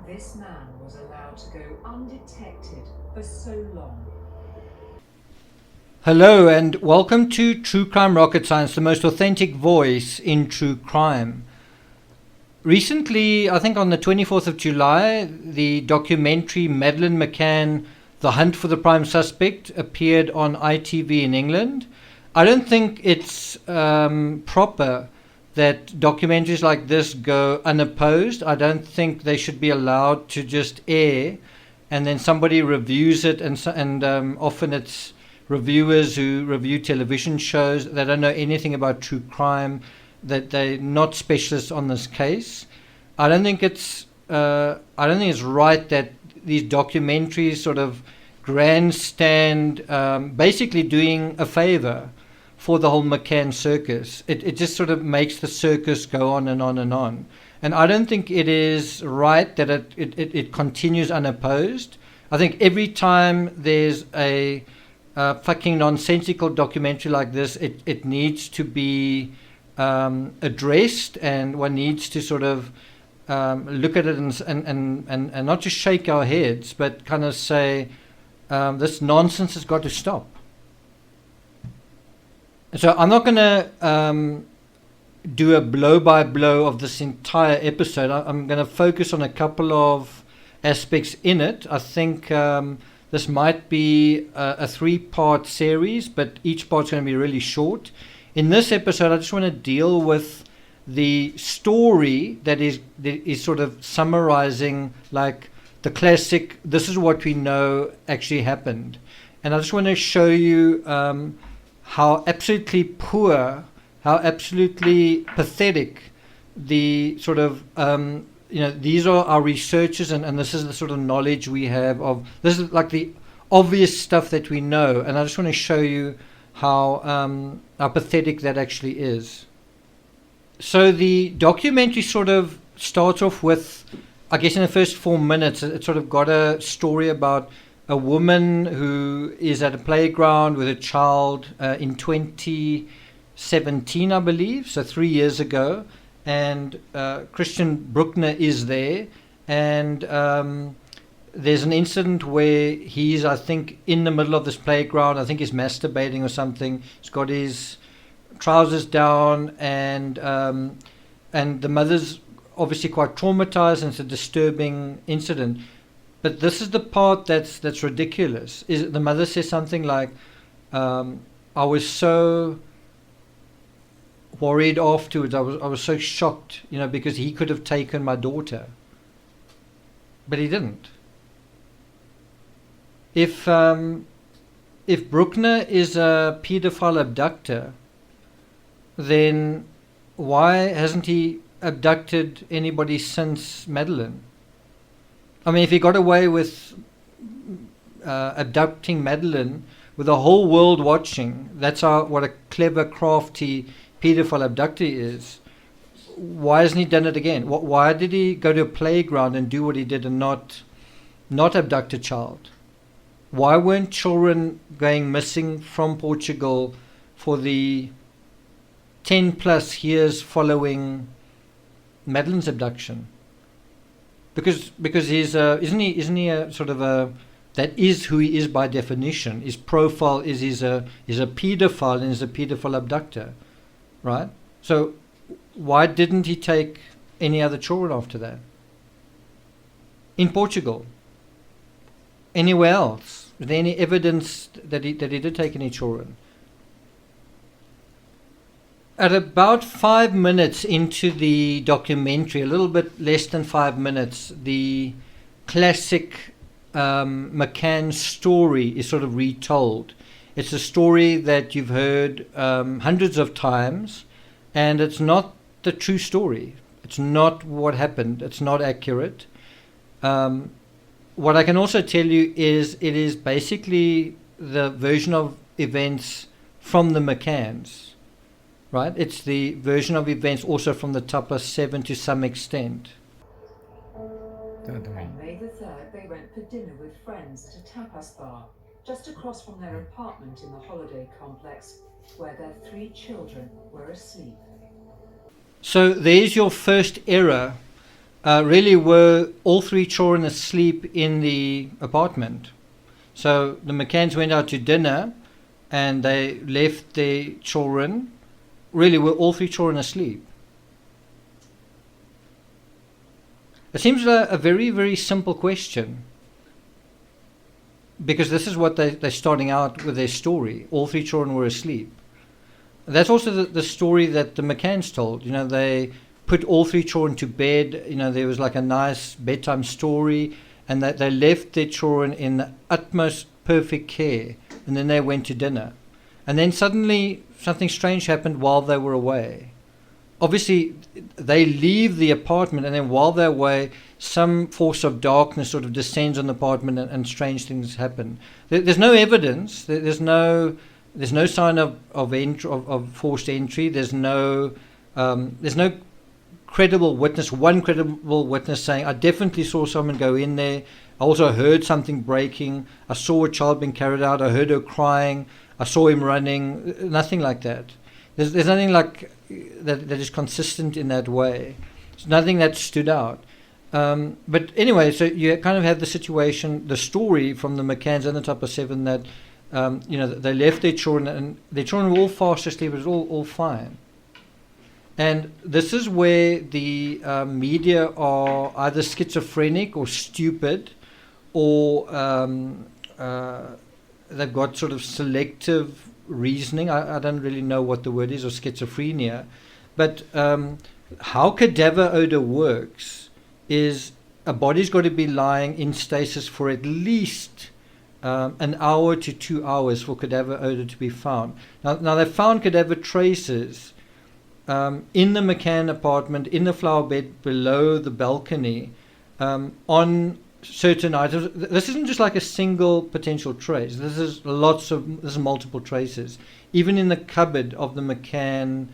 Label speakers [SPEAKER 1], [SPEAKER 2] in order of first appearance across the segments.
[SPEAKER 1] This man was allowed to go undetected for so long.
[SPEAKER 2] Hello and welcome to True Crime Rocket Science, the most authentic voice in true crime. Recently, I think on the 24th of July, the documentary Madeleine Mccann, The Hunt for the Prime Suspect, appeared on ITV in England. I don't think it's proper that documentaries like this go unopposed. I don't think they should be allowed to just air and then somebody reviews it, and often it's reviewers who review television shows. They don't know anything about true crime, that they're not specialists on this case. I don't think it's right that these documentaries sort of grandstand, basically doing a favor for the whole McCann circus. It just sort of makes the circus go on and on and on. And I don't think it is right that it continues unopposed. I think every time there's a fucking nonsensical documentary like this, it needs to be addressed, and one needs to sort of look at it and not just shake our heads, but kind of say, this nonsense has got to stop. So I'm not going to do a blow-by-blow of this entire episode. I'm going to focus on a couple of aspects in it. I think this might be a 3-part series, but each part's going to be really short. In this episode, I just want to deal with the story that is sort of summarizing, like, the classic, this is what we know actually happened. And I just want to show you how absolutely poor, how absolutely pathetic the sort of, these are our researchers, and this is the sort of knowledge we have of, this is like the obvious stuff that we know. And I just want to show you how pathetic that actually is. So the documentary sort of starts off with, I guess in the first 4 minutes, it sort of got a story about a woman who is at a playground with a child in 2017, I believe, so 3 years ago. And Christian Bruckner is there. And there's an incident where he's, I think, in the middle of this playground. I think he's masturbating or something. He's got his trousers down, and the mother's obviously quite traumatized, and it's a disturbing incident. But this is the part that's ridiculous. Is the mother says something like, "I was so worried afterwards. I was so shocked, because he could have taken my daughter, but he didn't." If Bruckner is a pedophile abductor, then why hasn't he abducted anybody since Madeleine? I mean, if he got away with abducting Madeleine with the whole world watching, that's what a clever, crafty pedophile abductor is. Why hasn't he done it again? Why did he go to a playground and do what he did and not abduct a child? Why weren't children going missing from Portugal for the 10 plus years following Madeleine's abduction? Because he's isn't he a sort of a, that is who he is by definition. His profile is he's a pedophile, and he's a pedophile abductor, right? So why didn't he take any other children after that? In Portugal, anywhere else? Is there any evidence that he did take any children? At about 5 minutes into the documentary, a little bit less than 5 minutes, the classic McCann story is sort of retold. It's a story that you've heard hundreds of times, and it's not the true story. It's not what happened. It's not accurate. What I can also tell you is it is basically the version of events from the McCanns, right? It's the version of events also from the Tcrs 7 to some extent.
[SPEAKER 1] On May the 3rd, they went for dinner with friends at a tapas bar, just across from their apartment in the holiday complex, where their 3 children were asleep.
[SPEAKER 2] So there's your first error. Really, were all 3 children asleep in the apartment? So the McCanns went out to dinner and they left their children. Really, were all 3 children asleep? It seems a very, very simple question, because this is what they're starting out with their story. All 3 children were asleep. That's also the story that the McCanns told. You know, they put all 3 children to bed. You know, there was like a nice bedtime story, and that they left their children in the utmost perfect care, and then they went to dinner. And then suddenly something strange happened while they were away. Obviously, they leave the apartment, and then while they're away, some force of darkness sort of descends on the apartment, and strange things happen. There's no evidence. There's no sign of forced entry. There's no credible witness. One credible witness saying, "I definitely saw someone go in there. I also heard something breaking. I saw a child being carried out. I heard her crying. I saw him running." Nothing like that. There's nothing like that is consistent in that way. There's nothing that stood out. But anyway, so you kind of have the situation, the story from the McCanns and the Tcrs 7 that they left their children, and their children were all fast asleep. It was all fine. And this is where the media are either schizophrenic or stupid, or they've got sort of selective reasoning. I don't really know what the word is, or schizophrenia. But how cadaver odor works is a body's got to be lying in stasis for at least an hour to 2 hours for cadaver odor to be found. Now they found cadaver traces in the McCann apartment, in the flower bed below the balcony, on certain items. This isn't just like a single potential trace. This is multiple traces. Even in the cupboard of the McCann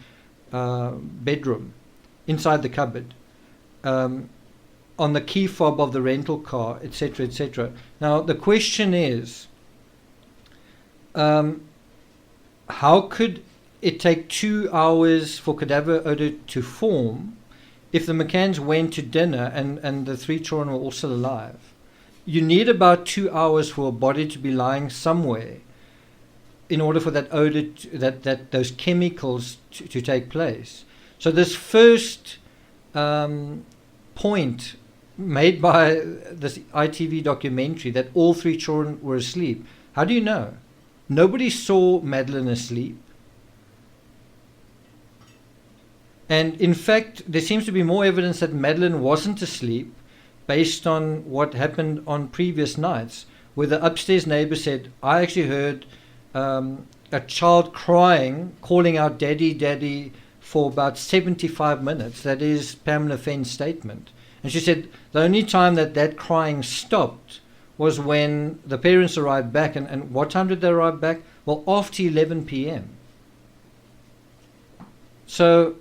[SPEAKER 2] bedroom, inside the cupboard, on the key fob of the rental car, etc., etc. Now the question is, how could it take 2 hours for cadaver odor to form if the McCanns went to dinner and the 3 children were all still alive? You need about 2 hours for a body to be lying somewhere in order for that odor, those chemicals to take place. So this first point made by this ITV documentary, that all 3 children were asleep, how do you know? Nobody saw Madeleine asleep. And in fact, there seems to be more evidence that Madeleine wasn't asleep based on what happened on previous nights, where the upstairs neighbor said, "I actually heard a child crying, calling out 'Daddy, Daddy,' for about 75 minutes. That is Pamela Fenn's statement. And she said the only time that crying stopped was when the parents arrived back. And what time did they arrive back? Well, after 11 p.m. So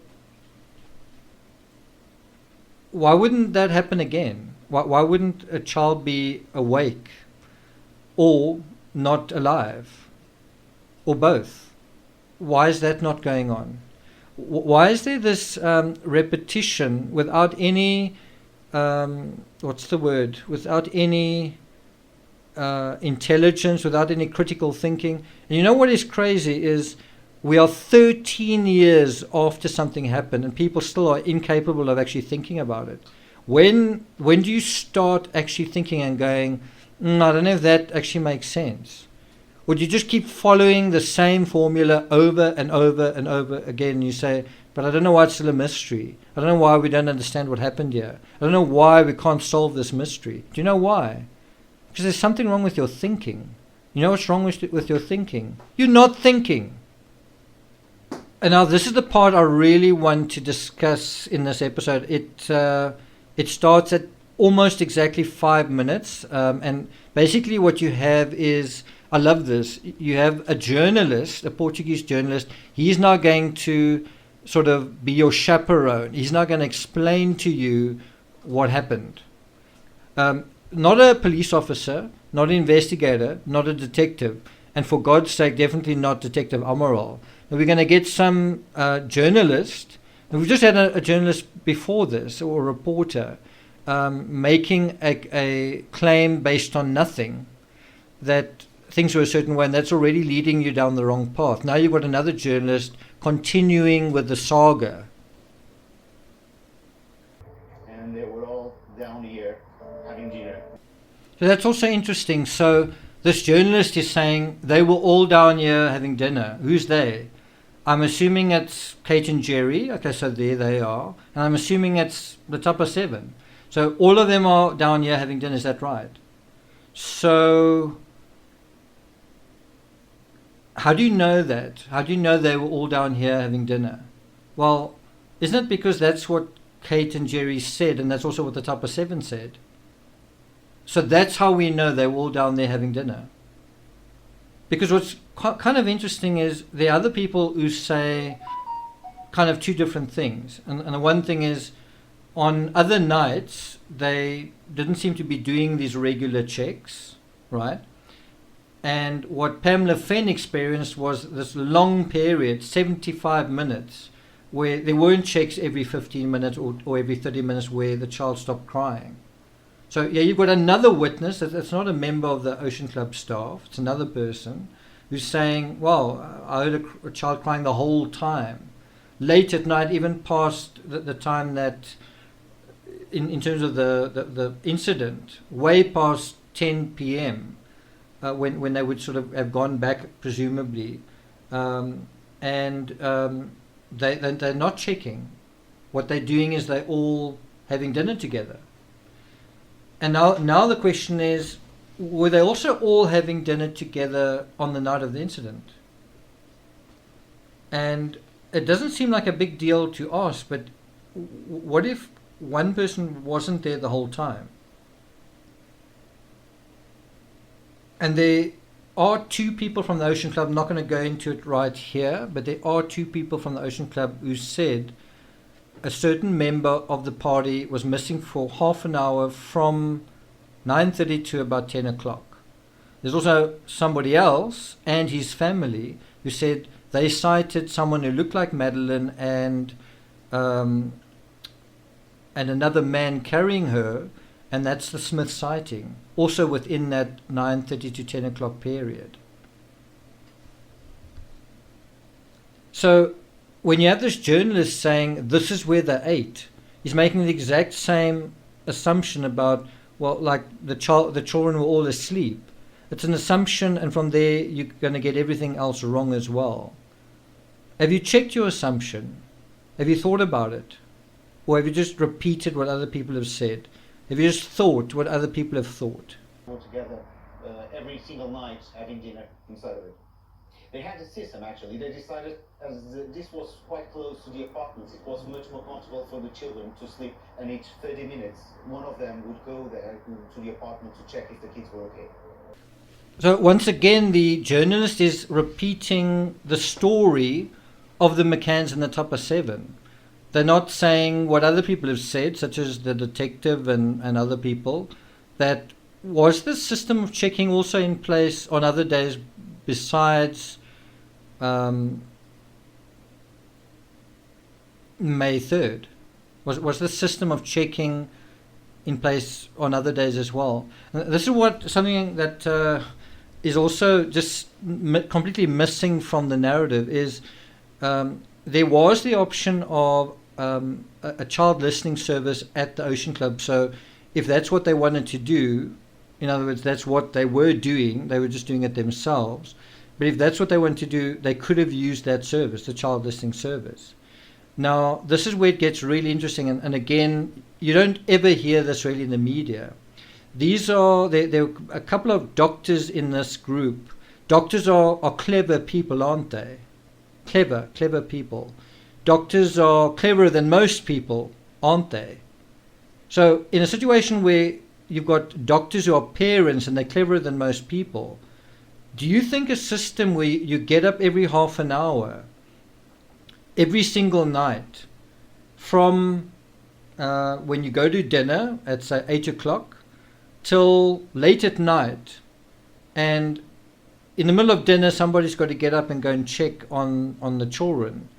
[SPEAKER 2] why wouldn't that happen again? Why wouldn't a child be awake or not alive, or both? Why is that not going on? Why is there this repetition without any, without any intelligence, without any critical thinking? And you know what is crazy is we are 13 years after something happened and people still are incapable of actually thinking about it. When do you start actually thinking and going, I don't know if that actually makes sense? Or do you just keep following the same formula over and over and over again, and you say, but I don't know why it's still a mystery. I don't know why we don't understand what happened here. I don't know why we can't solve this mystery. Do you know why? Because there's something wrong with your thinking. You know what's wrong with your thinking? You're not thinking. And now this is the part I really want to discuss in this episode. It starts at almost exactly 5 minutes. And basically what you have is I love this. You have a journalist, a Portuguese journalist. He's now going to sort of be your chaperone. He's now going to explain to you what happened. Not a police officer, not an investigator, not a detective, and for God's sake, definitely not Detective Amaral. And we're going to get some journalist, and we've just had a journalist before this, or a reporter, making a claim based on nothing, that things were a certain way, and that's already leading you down the wrong path. Now you've got another journalist continuing with the saga.
[SPEAKER 3] And they were all down here having dinner.
[SPEAKER 2] So that's also interesting. So this journalist is saying they were all down here having dinner. Who's they? I'm assuming it's Kate and Jerry. Okay, so there they are. And I'm assuming it's the Tapa 7. So all of them are down here having dinner. Is that right? So how do you know that? How do you know they were all down here having dinner? Well, isn't it because that's what Kate and Jerry said, and that's also what the Tapa 7 said? So that's how we know they were all down there having dinner. Because what's kind of interesting is there are other people who say kind of two different things. And the one thing is, on other nights, they didn't seem to be doing these regular checks, right? And what Pamela Fenn experienced was this long period, 75 minutes, where there weren't checks every 15 minutes or every 30 minutes where the child stopped crying. So, yeah, you've got another witness. It's not a member of the Ocean Club staff. It's another person who's saying, well, I heard a child crying the whole time. Late at night, even past the time that, in terms of the incident, way past 10 p.m., when they would sort of have gone back, presumably, they're not checking. What they're doing is they're all having dinner together. And now the question is, were they also all having dinner together on the night of the incident? And it doesn't seem like a big deal to ask, but what if one person wasn't there the whole time? And there are two people from the Ocean Club, I'm not going to go into it right here, but there are two people from the Ocean Club who said a certain member of the party was missing for half an hour from 9:30 to about 10 o'clock. There's also somebody else and his family who said they sighted someone who looked like Madeleine and another man carrying her, and that's the Smith sighting, also within that 9:30 to 10 o'clock period. So when you have this journalist saying this is where they ate, he's making the exact same assumption about, well, like the children were all asleep. It's an assumption, and from there you're going to get everything else wrong as well. Have you checked your assumption? Have you thought about it? Or have you just repeated what other people have said? Have you just thought what other people have thought?
[SPEAKER 3] All together every single night having dinner inside of it. They had a system actually. They decided, as this was quite close to the apartments, it was much more comfortable for the children to sleep, and each 30 minutes one of them would go there to the apartment to check if the kids were okay.
[SPEAKER 2] So once again, the journalist is repeating the story of the McCanns and the Tapa 7. They're not saying what other people have said, such as the detective and other people, that was this system of checking also in place on other days besides May 3rd? Was this system of checking in place on other days as well? And this is something that is also just completely missing from the narrative is there was the option of a child listening service at the Ocean Club. So if that's what they wanted to do, in other words, that's what they were doing, they were just doing it themselves. But if that's what they wanted to do, they could have used that service, the child listening service. Now, this is where it gets really interesting. And again, you don't ever hear this really in the media. There are a couple of doctors in this group. Doctors are clever people, aren't they? Clever people. Doctors are cleverer than most people, aren't they? So in a situation where you've got doctors who are parents and they're cleverer than most people, Do you think a system where you get up every half an hour, every single night, from when you go to dinner at say 8 o'clock till late at night, and in the middle of dinner somebody's got to get up and go and check on the children,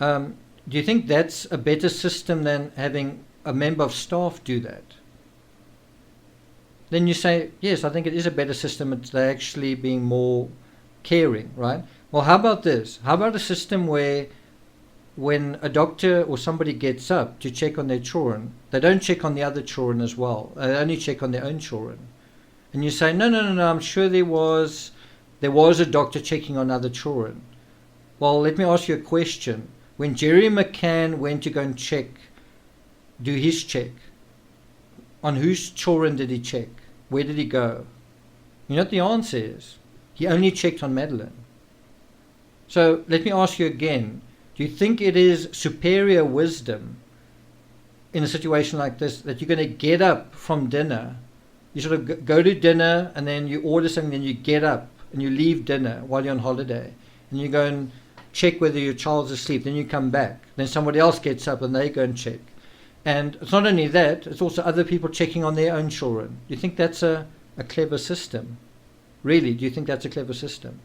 [SPEAKER 2] do you think that's a better system than having a member of staff do that? Then you say, yes, I think it is a better system. They're actually being more caring, right? Well, how about this? How about a system where when a doctor or somebody gets up to check on their children, they don't check on the other children as well. They only check on their own children. And you say, no, I'm sure there was a doctor checking on other children. Well, let me ask you a question. When Jerry McCann went to go and do his check, on whose children did he check? Where did he go? You know what the answer is? He only checked on Madeleine. So let me ask you again. Do you think it is superior wisdom in a situation like this that you're going to get up from dinner? You sort of go to dinner and then you order something, then you get up and you leave dinner while you're on holiday. And you go and check whether your child's asleep. Then you come back. Then somebody else gets up and they go and check. And it's not only that, it's also other people checking on their own children. Do you think that's a clever system? Really, do you think that's a clever system?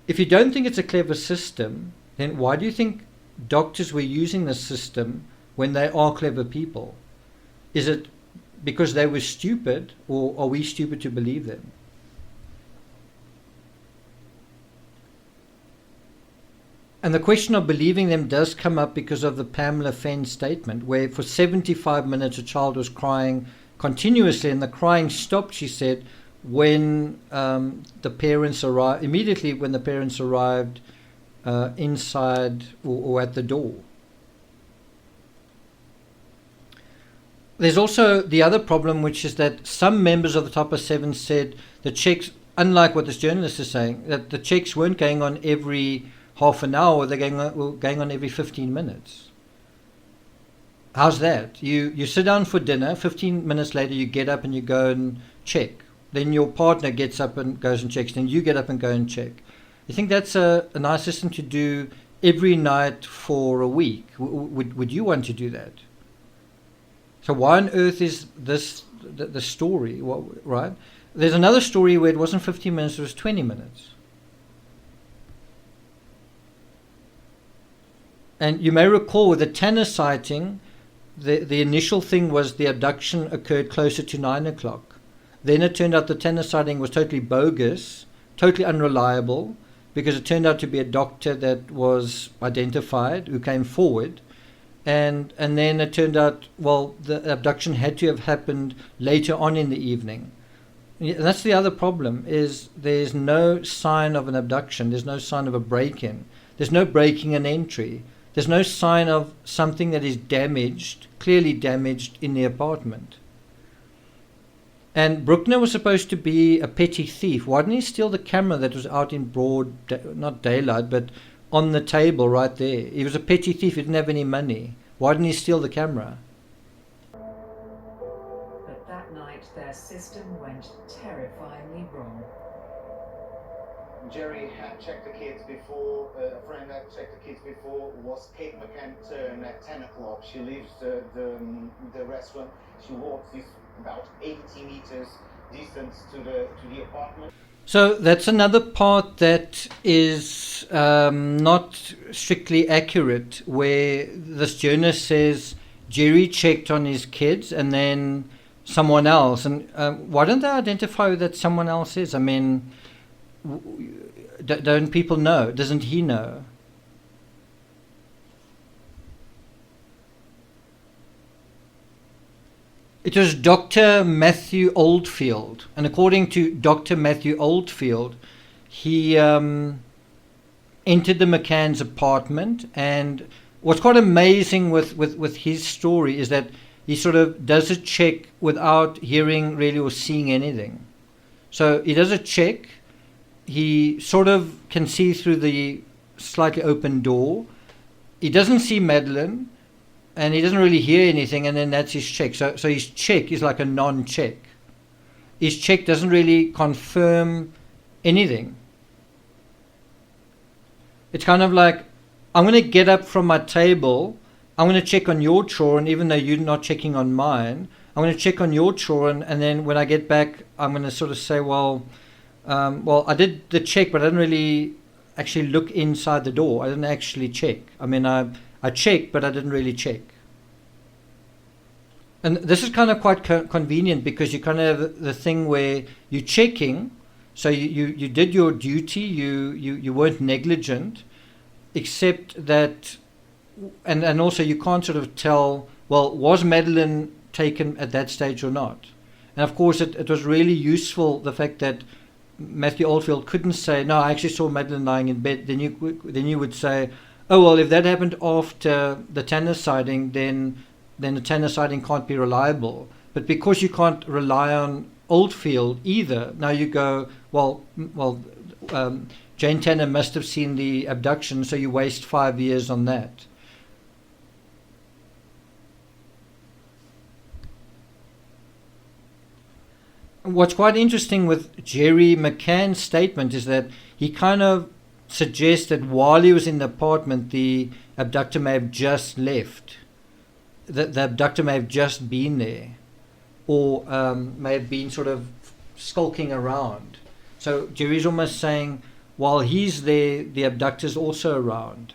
[SPEAKER 2] If you don't think it's a clever system, then why do you think doctors were using this system when they are clever people? Is it because they were stupid, or are we stupid to believe them? And the question of believing them does come up because of the Pamela Fenn statement, where for 75 minutes a child was crying continuously, and the crying stopped, she said, when the parents arrived, immediately when the parents arrived inside or at the door. There's also the other problem, which is that some members of the Tcrs 7 said the checks, unlike what this journalist is saying, that the checks weren't going on every half an hour, they're going on every 15 minutes. How's that? You sit down for dinner, 15 minutes later you get up and you go and check. Then your partner gets up and goes and checks, then you get up and go and check. You think that's a nice system to do every night for a week? Would you want to do that? So why on earth is this the story, right? There's another story where it wasn't 15 minutes, it was 20 minutes. And you may recall with the Tanner sighting, the initial thing was the abduction occurred closer to 9 o'clock. Then it turned out the Tanner sighting was totally bogus, totally unreliable, because it turned out to be a doctor that was identified who came forward. And then it turned out, well, the abduction had to have happened later on in the evening. And that's the other problem, is there's no sign of an abduction. There's no sign of a break-in. There's no breaking and entry. There's no sign of something that is damaged, clearly damaged in the apartment. And Bruckner was supposed to be a petty thief. Why didn't he steal the camera that was out in broad, not daylight, but on the table right there? He was a petty thief. He didn't have any money. Why didn't he steal the camera?
[SPEAKER 1] But that night their system went terrifyingly wrong.
[SPEAKER 3] Jerry had checked the kids before, a friend had checked the kids before, was Kate McCann turn at 10 o'clock. She leaves the restaurant, she walks this about 80 meters distance to the apartment.
[SPEAKER 2] So that's another part that is not strictly accurate, where this journalist says Jerry checked on his kids and then someone else. And why don't they identify who that someone else is? I mean, don't people know? Doesn't he know? It was Dr. Matthew Oldfield, and according to Dr. Matthew Oldfield, he entered the McCann's apartment, and what's quite amazing with his story is that he sort of does a check without hearing really or seeing anything. So he does a check, he sort of can see through the slightly open door, he doesn't see Madeleine, and he doesn't really hear anything, and then that's his check. So his check is like a non-check. His check doesn't really confirm anything. It's kind of like, I'm going to get up from my table, I'm going to check on your children, even though you're not checking on mine. I'm going to check on your children, and then when I get back, I'm going to sort of say, well, I did the check, but I didn't really actually look inside the door. I didn't actually check. I mean, I checked, but I didn't really check. And this is kind of quite convenient, because you kind of have the thing where you're checking, so you did your duty, you weren't negligent, except that, and also you can't sort of tell, well, was Madeleine taken at that stage or not? And of course it was really useful, the fact that Matthew Oldfield couldn't say, no, I actually saw Madeleine lying in bed. Then you would say, oh, well, if that happened after the Tanner sighting, then the Tanner sighting can't be reliable. But because you can't rely on Oldfield either, now you go, well, Jane Tanner must have seen the abduction, so you waste 5 years on that. What's quite interesting with Jerry McCann's statement is that he kind of suggests that while he was in the apartment, the abductor may have just left. The abductor may have just been there, or may have been sort of skulking around. So Jerry's almost saying, while he's there, the abductor's also around.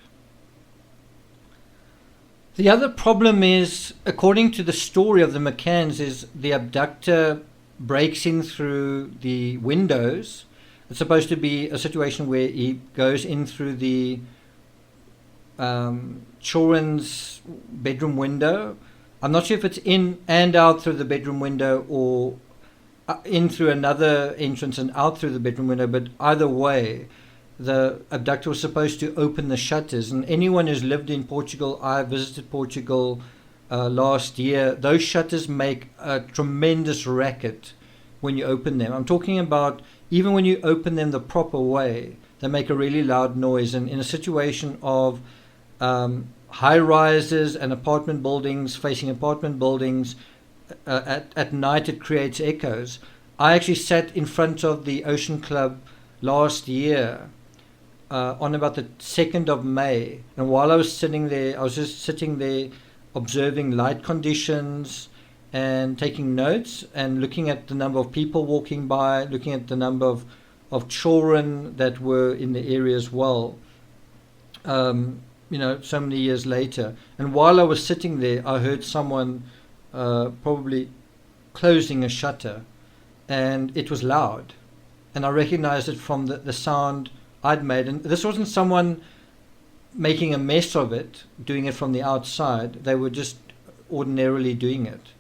[SPEAKER 2] The other problem is, according to the story of the McCanns, is the abductor breaks in through the windows. It's supposed to be a situation where he goes in through the children's bedroom window. I'm not sure if it's in and out through the bedroom window, or in through another entrance and out through the bedroom window, but either way, the abductor was supposed to open the shutters. And anyone who's lived in Portugal, I visited Portugal last year, those shutters make a tremendous racket when you open them. I'm talking about even when you open them the proper way, they make a really loud noise. And in a situation of high rises and apartment buildings facing apartment buildings, at night it creates echoes. I actually sat in front of the Ocean Club last year on about the 2nd of May, and while I was sitting there, I was just sitting there observing light conditions and taking notes and looking at the number of people walking by, looking at the number of children that were in the area as well, so many years later. And while I was sitting there, I heard someone probably closing a shutter, and it was loud, and I recognized it from the sound I'd made. And this wasn't someone making a mess of it, doing it from the outside. They were just ordinarily doing it.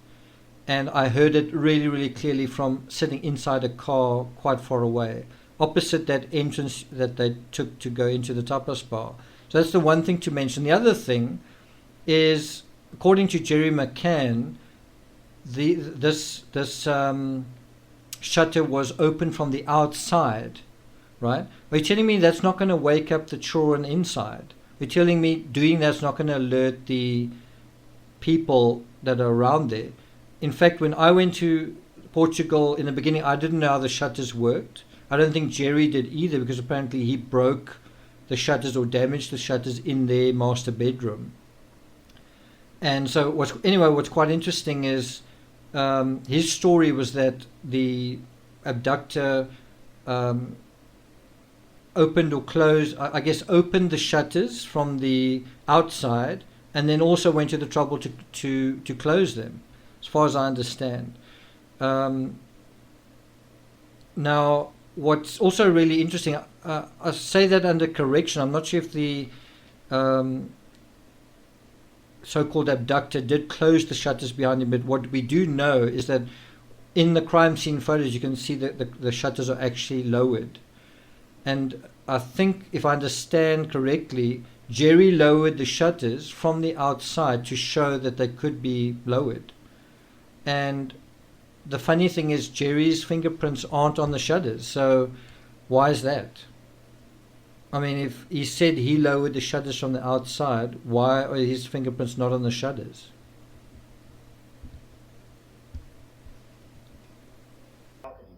[SPEAKER 2] And I heard it really, really clearly from sitting inside a car quite far away, opposite that entrance that they took to go into the tapas bar. So that's the one thing to mention. The other thing is, according to Jerry McCann, this shutter was open from the outside, right? Are you telling me that's not going to wake up the children inside? You're telling me doing that's not going to alert the people that are around there? In fact, when I went to Portugal in the beginning, I didn't know how the shutters worked. I don't think Jerry did either, because apparently he broke the shutters or damaged the shutters in their master bedroom. And so what's quite interesting is his story was that the abductor opened the shutters from the outside, and then also went to the trouble to close them, as far as I understand. Now, what's also really interesting, I say that under correction. I'm not sure if the so-called abductor did close the shutters behind him, but what we do know is that in the crime scene photos, you can see that the shutters are actually lowered. And I think, if I understand correctly, Jerry lowered the shutters from the outside to show that they could be lowered. And the funny thing is, Jerry's fingerprints aren't on the shutters, so why is that? I mean, if he said he lowered the shutters from the outside, why are his fingerprints not on the shutters?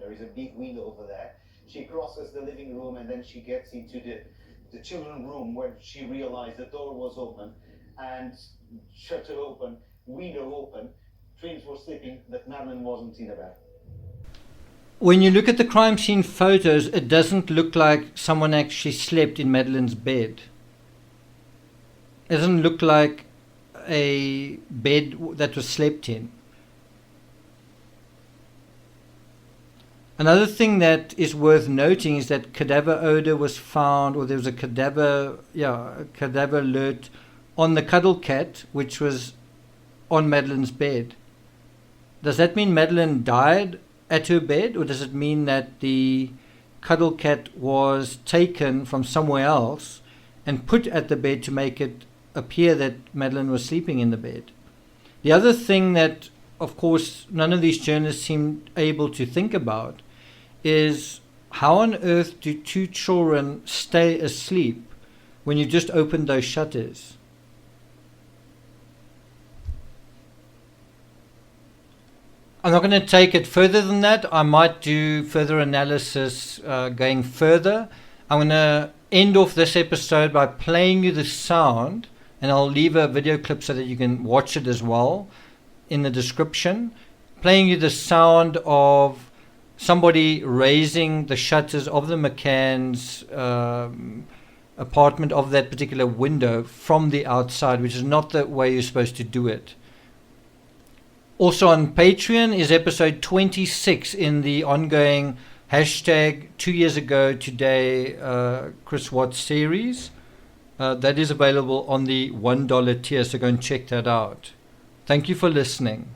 [SPEAKER 3] There is a big window over there. She crosses the living room and then she gets into the children's room where she realized the door was open and shutter open, window open. Twins were sleeping, but Madeleine wasn't in the bed.
[SPEAKER 2] When you look at the crime scene photos, it doesn't look like someone actually slept in Madeleine's bed. It doesn't look like a bed that was slept in. Another thing that is worth noting is that cadaver odor was found, or there was a cadaver alert on the cuddle cat, which was on Madeleine's bed. Does that mean Madeleine died at her bed, or does it mean that the cuddle cat was taken from somewhere else and put at the bed to make it appear that Madeleine was sleeping in the bed? The other thing that, of course, none of these journalists seemed able to think about is how on earth do two children stay asleep when you just open those shutters? I'm not going to take it further than that. I might do further analysis going further. I'm going to end off this episode by playing you the sound, and I'll leave a video clip so that you can watch it as well in the description. Playing you the sound of somebody raising the shutters of the McCann's apartment, of that particular window, from the outside, which is not the way you're supposed to do it. Also on Patreon is episode 26 in the ongoing hashtag 2 years ago today Chris Watts series. That is available on the $1 tier, so go and check that out. Thank you for listening.